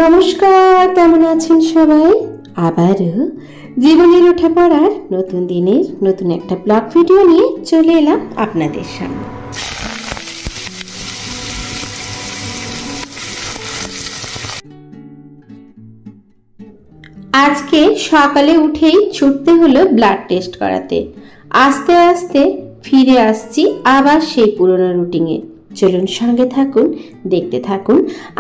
নমস্কার, কেমন আছেন সবাই? আবারও জীবনের ওঠা পড়ার নতুন দিনের নতুন একটা ব্লগ ভিডিও নিয়ে চলে এলাম আপনাদের সামনে। আজকে সকালে উঠেই ছুটতে হলো ব্লাড টেস্ট করাতে। আস্তে আস্তে ফিরে আসছি আবার সেই পুরনো রুটিনে। চলুন সঙ্গে থাকুন, দেখতে থাকুন।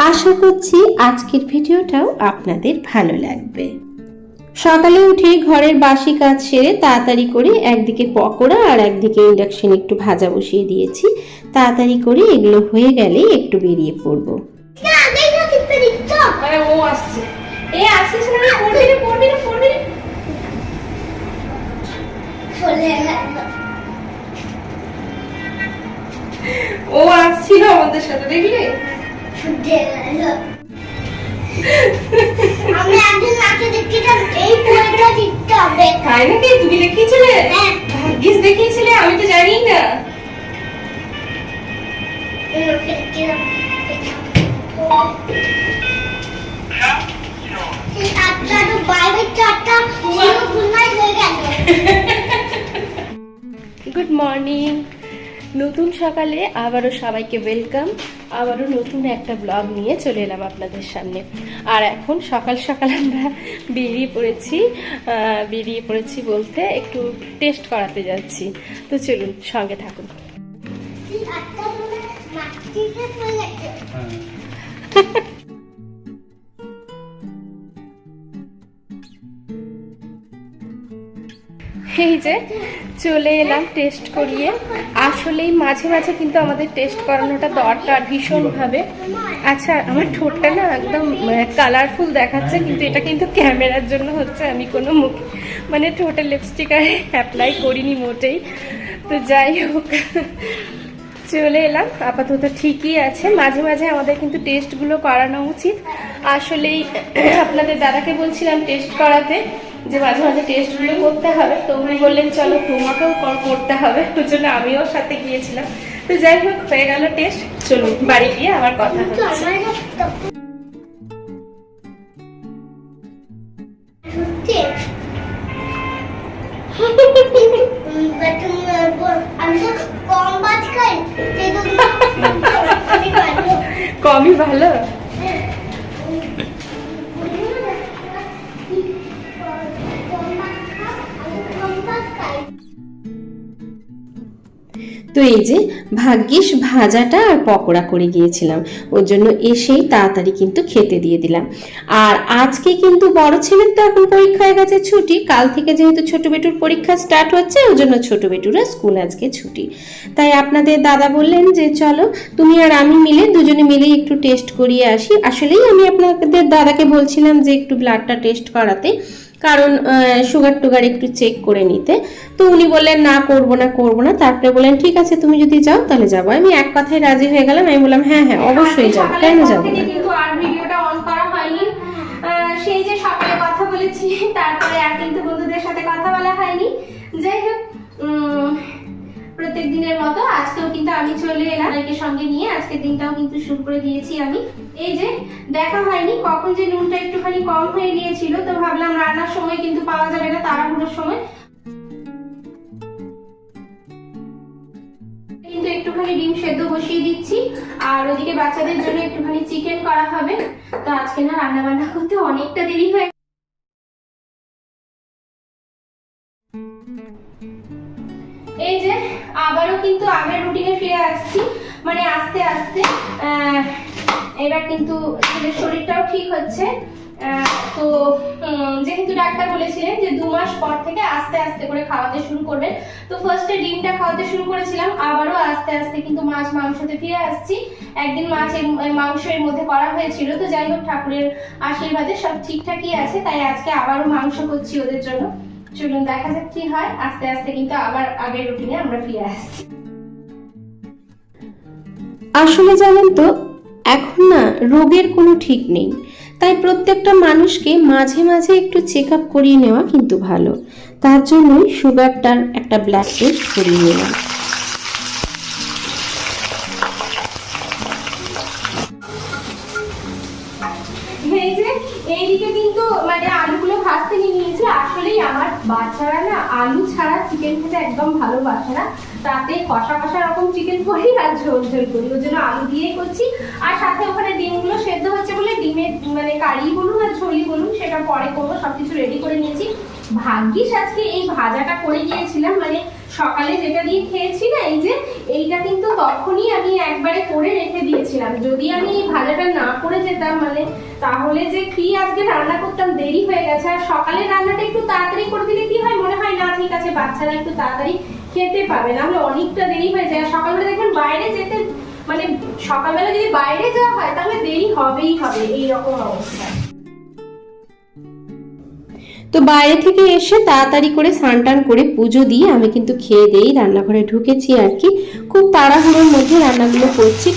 আশা করছি আজকের ভিডিওটাও আপনাদের ভালো লাগবে। সকালে উঠে ঘরের বাসি কাজ সেরে তাড়াতাড়ি করে একদিকে পকোড়া আর একদিকে ইন্ডাকশনে একটু ভাজা বসিয়ে দিয়েছি। তাড়াতাড়ি করে এগুলো হয়ে গেলে একটু বেরিয়ে পড়বো। ও আসছিল আমাদের সাথে, দেখলে? আমি একদিন মাকে দেখছিলাম এই পোয়েটা লিখতে হবে। তাই নাকি? তুমি দেখিয়েছিলে? ভাগ্যিস দেখিয়েছিলে, আমি তো জানি না। Good morning. নতুন সকালে আবারও সবাইকে ওয়েলকাম। আবারও নতুন একটা ব্লগ নিয়ে চলে এলাম আপনাদের সামনে। আর এখন সকাল সকাল আমরা বেরিয়ে পড়েছি বলতে একটু টেস্ট করাতে যাচ্ছি। তো চলুন সঙ্গে থাকুন। এই যে চলে এলাম টেস্ট করিয়ে। আসলেই মাঝে মাঝে কিন্তু আমাদের টেস্ট করানোটা দরকার ভীষণভাবে। আচ্ছা, আমার ঠোঁটটা না একদম কালারফুল দেখাচ্ছে, কিন্তু এটা কিন্তু ক্যামেরার জন্য হচ্ছে। আমি কোনো ঠোঁটে লিপস্টিক আর অ্যাপ্লাই করিনি মোটেই। তো যাই হোক, চলে এলাম। আপাতত ঠিকই আছে। মাঝে মাঝে আমাদের কিন্তু টেস্টগুলো করানো উচিত। আসলেই আপনাদের দাদাকে বলছিলাম টেস্ট করাতে, যে মাঝে মাঝে টেস্টগুলো করতে হবে। তো উনি বললেন চলো তোমাকেও করতে হবে, ওই জন্য আমিও সাথে গিয়েছিলাম। তো যাই হোক, হয়ে গেল টেস্ট। চলুন বাড়ি গিয়ে আবার কথা হচ্ছে। কমই ভালো। তো এই যে ভাগ্যিস ভাজাটা আর পকোড়া করে গিয়েছিলাম, ওর জন্য এসেই তাড়াতাড়ি কিন্তু খেতে দিয়ে দিলাম। আর আজকে কিন্তু বড় ছেলের তো এখন পরীক্ষা হয়ে গেছে, ছুটি। কাল থেকে যেহেতু ছোট বেটুর পরীক্ষা স্টার্ট হচ্ছে, ওর জন্য ছোট বেটুরা স্কুল আজকে ছুটি। তাই আপনাদের দাদা বললেন যে চলো তুমি আর আমি মিলে দুজনে মিলেই একটু টেস্ট করিয়ে আসি। আসলেই আমি আপনাদের দাদাকে বলছিলাম যে একটু ব্লাডটা টেস্ট করাতে, কারণ সুগার টুগার একটু চেক করে নিতে। তো উনি বললেন না করবো না। তারপরে বললেন ঠিক আছে তুমি যদি যাও তাহলে যাবো। আমি এক কথায় রাজি হয়ে গেলাম। আমি বললাম হ্যাঁ অবশ্যই যাবো, কেন যাবো না। কিন্তু আর ভিডিওটা অন করা হয়নি। সেই যে সকালে কথা বলেছি, তারপরে আর কিন্তু বন্ধুদের সাথে কথা বলা হয়নি। যাই হোক, প্রত্যেক দিনের মতো আজকেও কিন্তু আমি চলে এলাম একে সঙ্গে নিয়ে। আজকের দিনটাও কিন্তু শুরু করে দিয়েছি আমি। এই যে দেখা হয়নি, কখন যে নুনটা একটুখানি কম হয়ে গিয়েছিল, তো ভাবলাম রান্নার সময় কিন্তু পাওয়া যাবে না, তাড়াহুড়োর সময় কিন্তু একটুখানি ডিম সেদ্ধ বসিয়ে দিচ্ছি। আর ওদিকে বাচ্চাদের জন্য একটুখানি চিকেন করা হবে। তো আজকে না রান্না বান্না করতে অনেকটা দেরি হয়ে। এই যে আবারও কিন্তু আগের রুটিনে ফিরে আসছি, আস্তে আস্তে। এবার কিন্তু ছেলের শরীরটাও ঠিক হচ্ছে। তো যেহেতু ডাক্তার বলেছিলেন যে 2 মাস পর থেকে আস্তে আস্তে করে খাওয়াতে শুরু করবেন, তো ফার্স্টে ডিমটা খাওয়াতে শুরু করেছিলাম। আবারও আস্তে আস্তে কিন্তু মাছ মাংসতে ফিরে আসছি। একদিন মাংসের মধ্যে করা হয়েছিল। তো যাই হোক, ঠাকুরের আশীর্বাদে সব ঠিকঠাকই আছে। তাই আজকে আবারও মাংস করছি ওদের জন্য। চলুন দেখা যাক কি হয়। আস্তে আস্তে কিন্তু আবার আগের রুটিনে আমরা ফিরে আসছি। আসলে জানেন তো, এখন না রোগের কোনো ঠিক নেই। তাই প্রত্যেকটা মানুষকে মাঝে মাঝে একটু চেক আপ করিয়ে নেওয়া কিন্তু ভালো। তার জন্যই সুগারটার একটা ব্লাড টেস্ট করিয়ে নিলাম। এই বাচ্চারা না আলু ছাড়া চিকেন খেতে একদম ভালোবাসে না, তাতে কষা কষা রকম চিকেন করি আর ঝোল ঝোল করি, ওই জন্য আলু দিয়েই করছি। আর সাথে ওখানে ডিমগুলো সেদ্ধ হচ্ছে বলে ডিমের মানে কারি বলুন আর ঝোলই বলুন সেটা পরে করবো, সবকিছু রেডি করে নিয়েছি। ভাগ্যিস আজকে এই ভাজাটা করে গিয়েছিলাম, মানে সকালে যেটা দিয়ে খেয়েছি না, এই যে এইটা কিন্তু তখনই আমি একবারে করে রেখে দিয়েছিলাম। যদি আমি এই ভাজাটা না করে যেতাম মানে তাহলে যে কি আজকে রান্না করতাম দেরি হয়ে গেছে। আর সকালে রান্নাটা একটু তাড়াতাড়ি করে দিলে কি হয়, মনে হয় না ঠিক আছে বাচ্চারা একটু তাড়াতাড়ি খেতে পাবে, নাহলে অনেকটা দেরি হয়ে যায়। সকালবেলা দেখবেন বাইরে যেতে মানে সকালবেলা যদি বাইরে যাওয়া হয় তাহলে দেরি হবেই হবে, এইরকম অবস্থা। তো বাইরে থেকে এসে তাড়াতাড়ি করে স্নান টান করে পুজো দিয়ে আমি কিন্তু খেয়ে দিয়েই রান্নাঘরে ঢুকেছি আর কি। খুব তাড়াহুড়োর মধ্যে রান্নাগুলো করছি।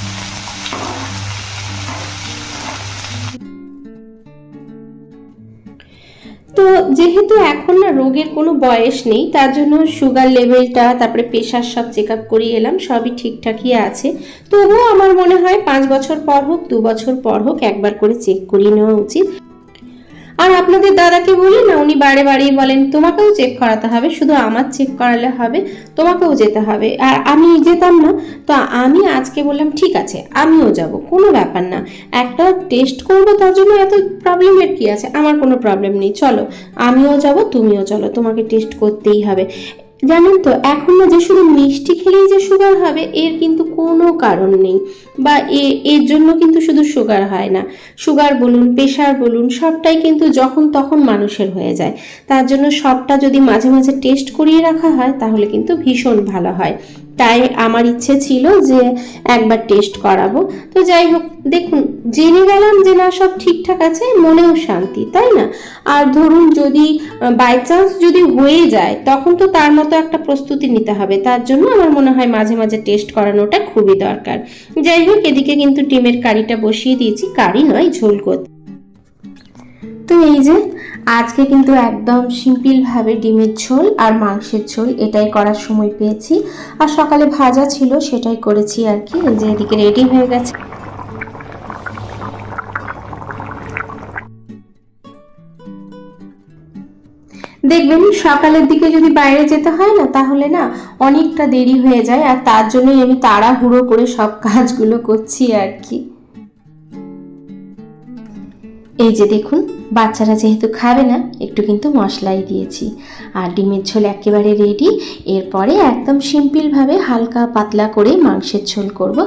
তো যেহেতু এখন না রোগের কোনো বয়স নেই, তার জন্য সুগার লেভেলটা তারপরে প্রেশার সব চেক আপ করিয়ে এলাম, সবই ঠিকঠাকই আছে। তবুও আমার মনে হয় 5 বছর পর হোক 2 বছর পর হোক একবার করে চেক করিয়ে নেওয়া উচিত। আর আপনাদের দাদাকে বলি না, উনি বারে বারেই বলেন তোমাকেও চেক করাতে হবে, শুধু আমার চেক করালে হবে, তোমাকেও যেতে হবে। আর আমি যেতাম না, তো আমি আজকে বললাম ঠিক আছে আমিও যাব, কোনো ব্যাপার না, একটা টেস্ট করবো, তার জন্য এত প্রবলেমের কি আছে, আমার কোনো প্রবলেম নেই, চলো আমিও যাব তুমিও চলো, তোমাকে টেস্ট করতেই হবে। জানেন তো এখন না যে শুধু মিষ্টি খেলেই যে সুগার হবে এর কিন্তু কোনো কারণ নেই, বা এর জন্য কিন্তু শুধু সুগার হয় না, সুগার বলুন প্রেশার বলুন সবটাই কিন্তু যখন তখন মানুষের হয়ে যায়। তার জন্য সবটা যদি মাঝে মাঝে টেস্ট করিয়ে রাখা হয় তাহলে কিন্তু ভীষণ ভালো হয়। তাই আমার ইচ্ছে ছিল যে একবার টেস্ট করাবো। তো যাই হোক, দেখুন জেনে গেলাম যে না সব ঠিকঠাক আছে, মনেও শান্তি, তাই না? আর ধরুন যদি বাই চান্স যদি হয়ে যায় তখন তো তার মতো একটা প্রস্তুতি নিতে হবে, তার জন্য আমার মনে হয় মাঝে মাঝে টেস্ট করানোটা খুবই দরকার। যাই হোক, এদিকে কিন্তু ডিমের কারিটা বসিয়ে দিয়েছি, কারি নয় ঝোল করতে। তো এই যে আজকে কিন্তু একদম সিম্পল ভাবে ডিমের ঝোল আর মাংসের ঝোল এটাই করার সময় পেয়েছি, আর সকালে ভাজা ছিল সেটাই করেছি আর কি। যে এদিকে রেডি হয়ে গেছে। দেখবেন সকালের দিকে যদি বাইরে যেতে হয় না তাহলে না অনেকটা দেরি হয়ে যায়, আর তার জন্যই আমি তাড়াহুড়ো করে সব কাজগুলো করছি আর কি। এই যে দেখুন বাচ্চারা যেহেতু খাবে না একটু কিন্তু মশলাই দিয়েছি, আর ডিমের ঝোল একেবারে রেডি। এরপরে একদম সিম্পলভাবে হালকা পাতলা করে মাংসের ঝোল করব,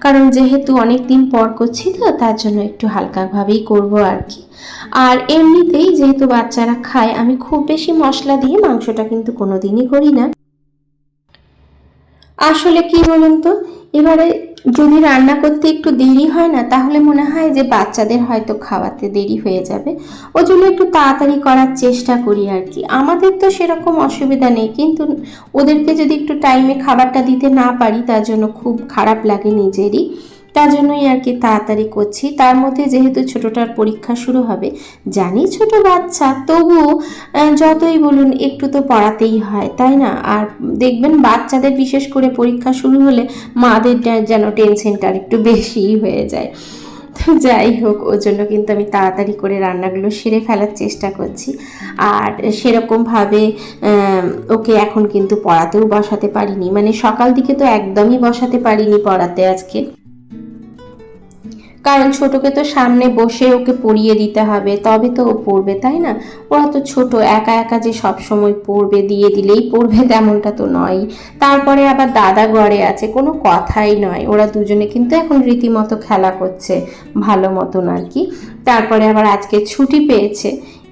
কারণ যেহেতু অনেক দিন পর করছি তো তার জন্য একটু হালকাভাবেই করব আর কি। আর এমনিতেই যেহেতু বাচ্চারা খায় আমি খুব বেশি মশলা দিয়ে মাংসটা কিন্তু কোনোদিনই করি না। আসলে কি বলুন তো, এবারে যদি রান্না করতে একটু দেরি হয় না তাহলে মনে হয় যে বাচ্চাদের হয়তো খাওয়াতে দেরি হয়ে যাবে, ওই জন্য একটু তাড়াতাড়ি করার চেষ্টা করি আর কি। আমাদের তো সেরকম অসুবিধা নেই, কিন্তু ওদেরকে যদি একটু টাইমে খাবারটা দিতে না পারি তার জন্য খুব খারাপ লাগে নিজেরই, তার জন্যই আর কি তাড়াতাড়ি করছি। তার মধ্যে যেহেতু ছোটটার পরীক্ষা শুরু হবে, জানি ছোট বাচ্চা, তবুও যতই বলুন একটু তো পড়াতেই হয়, তাই না? আর দেখবেন বাচ্চাদের বিশেষ করে পরীক্ষা শুরু হলে মাদের যেন টেনশনটা একটু বেশিই হয়ে যায়। তো যাই হোক, ওর জন্য কিন্তু আমি তাড়াতাড়ি করে রান্নাগুলো সেরে ফেলার চেষ্টা করছি। আর সেরকমভাবে ওকে এখন কিন্তু পড়াতেও বসাতে পারিনি, মানে সকাল দিকে তো একদমই বসাতে পারিনি পড়াতে আজকে, কারণ ছোটকে তো সামনে বসে ওকে পড়িয়ে দিতে হবে তবে তো ও পড়বে, তাই না? ওরা তো ছোট, একা একা যে সব সময় পড়বে, দিয়ে দিলেই পড়বে তেমনটা তো নয়। তারপরে আবার দাদা ঘরে আছে, কোনো কথাই নয়, ওরা দুজনে কিন্তু এখন রীতিমতো খেলা করছে ভালো মতন আর কি। তারপরে আবার আজকে ছুটি পেয়েছে,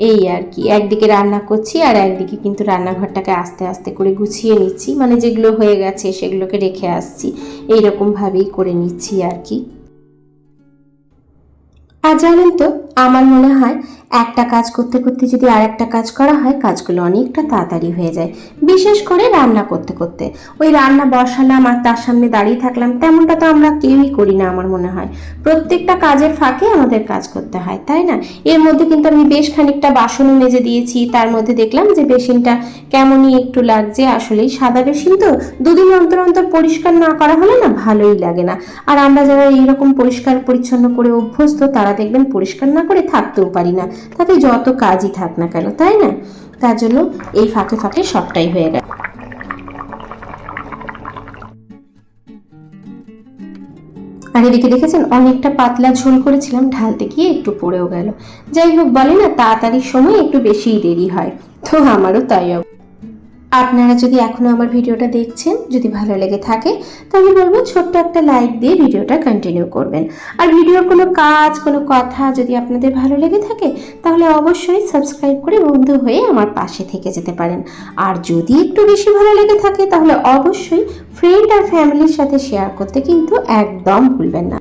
এই আর কি। একদিকে রান্না করছি আর একদিকে কিন্তু রান্নাঘরটাকে আস্তে আস্তে করে গুছিয়ে নিচ্ছি, মানে যেগুলো হয়ে গেছে সেগুলোকে রেখে আসছি, এইরকমভাবেই করে নিচ্ছি আর কি। আর জানেন তো আমার মনে হয় একটা কাজ করতে করতে যদি আর একটা কাজ করা হয় কাজগুলো অনেকটা তাড়াতাড়ি হয়ে যায়, বিশেষ করে রান্না করতে করতে। ওই রান্না বসালাম আর তার সামনে দাঁড়িয়ে থাকলাম তেমনটা তো আমরা কেউই করি না আমার মনে হয়। প্রত্যেকটা কাজের ফাঁকে আমাদের কাজ করতে হয়, তাই না? এর মধ্যে কিন্তু আমি বেশ খানিকটা বাসনও মেজে দিয়েছি, তার মধ্যে দেখলাম যে বেসিনটা কেমনই একটু লাগছে, আসলেই সাদা বেসিন তো, দুদিন অন্তর অন্তর পরিষ্কার না করা হলে না ভালোই লাগে না। আর আমরা যারা এইরকম পরিষ্কার পরিচ্ছন্ন করে অভ্যস্ত তারা দেখবেন পরিষ্কার না করে থাকতেও পারি না, তাতে যত কাজই থাক না কেন, তাই না? তার জন্য এই ফাঁকে ফাঁকে সবটাই হয়ে গেল। আর এদিকে দেখেছেন অনেকটা পাতলা ঝোল করেছিলাম, ঢালতে গিয়ে একটু পড়েও গেল। যাই হোক, বলে না তাড়াতাড়ির সময় একটু বেশিই দেরি হয়, তো আমারও তাই। আপনারা যদি এখনো আমার ভিডিওটা দেখছেন, যদি ভালো লেগে থাকে তাহলে বলবো ছোট্ট একটা লাইক দিয়ে ভিডিওটা কন্টিনিউ করবেন। আর ভিডিওর কোনো কাজ, কোনো কথা যদি আপনাদের ভালো লেগে থাকে তাহলে অবশ্যই সাবস্ক্রাইব করে বন্ধু হয়ে আমার পাশে থেকে যেতে পারেন। আর যদি একটু বেশি ভালো লেগে থাকে তাহলে অবশ্যই ফ্রেন্ড আর ফ্যামিলির সাথে শেয়ার করতে কিন্তু একদম ভুলবেন না।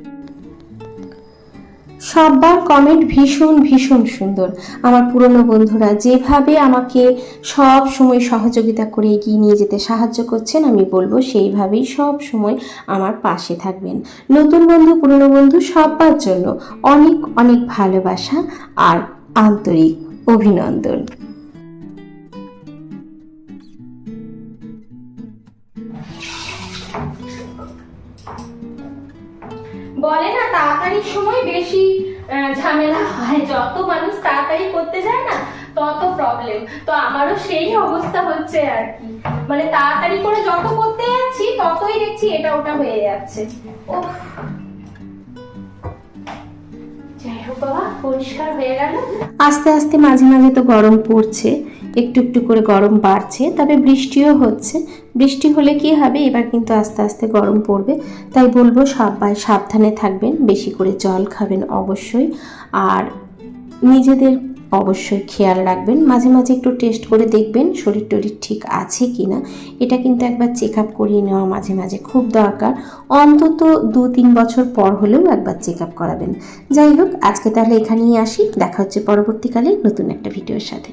সবার কমেন্ট ভীষণ ভীষণ সুন্দর। আমার পুরনো বন্ধুরা যেভাবে আমাকে সব সময় সহযোগিতা করে এগিয়ে নিয়ে যেতে সাহায্য করছেন, আমি বলবো সেইভাবেই সব সময় আমার পাশে থাকবেন। নতুন বন্ধু, পুরনো বন্ধু সবার জন্য অনেক অনেক ভালোবাসা আর আন্তরিক অভিনন্দন। বলে না তাড়াতাড়ির সময় বেশি ঝামেলা হয়, যত মানুষ তাড়াতাড়ি করতে যায় না তত প্রবলেম। তো আমারও সেই অবস্থা হচ্ছে আর কি, মানে তাড়াতাড়ি করে যত করতে যাচ্ছি ততই দেখছি এটা ওটা হয়ে যাচ্ছে। যাই হোক বাবা, পরিষ্কার হয়ে গেল। আস্তে আস্তে মাঝে মাঝে তো গরম পড়ছে, একটু একটু করে গরম বাড়ছে, তবে বৃষ্টিও হচ্ছে। বৃষ্টি হলে কি হবে, এবার কিন্তু আস্তে আস্তে গরম পড়বে। তাই বলবো সবাই সাবধানে থাকবেন, বেশি করে জল খাবেন অবশ্যই, আর নিজেদের অবশ্যই খেয়াল রাখবেন। মাঝে মাঝে একটু টেস্ট করে দেখবেন শরীর টরীর ঠিক আছে কি না, এটা কিন্তু একবার চেক আপ করিয়ে নেওয়া মাঝে মাঝে খুব দরকার। অন্তত 2-3 বছর পর হলেও একবার চেক আপ করাবেন। যাই হোক, আজকে তাহলে এখানেই আসি, দেখা হচ্ছে পরবর্তীকালে নতুন একটা ভিডিওর সাথে।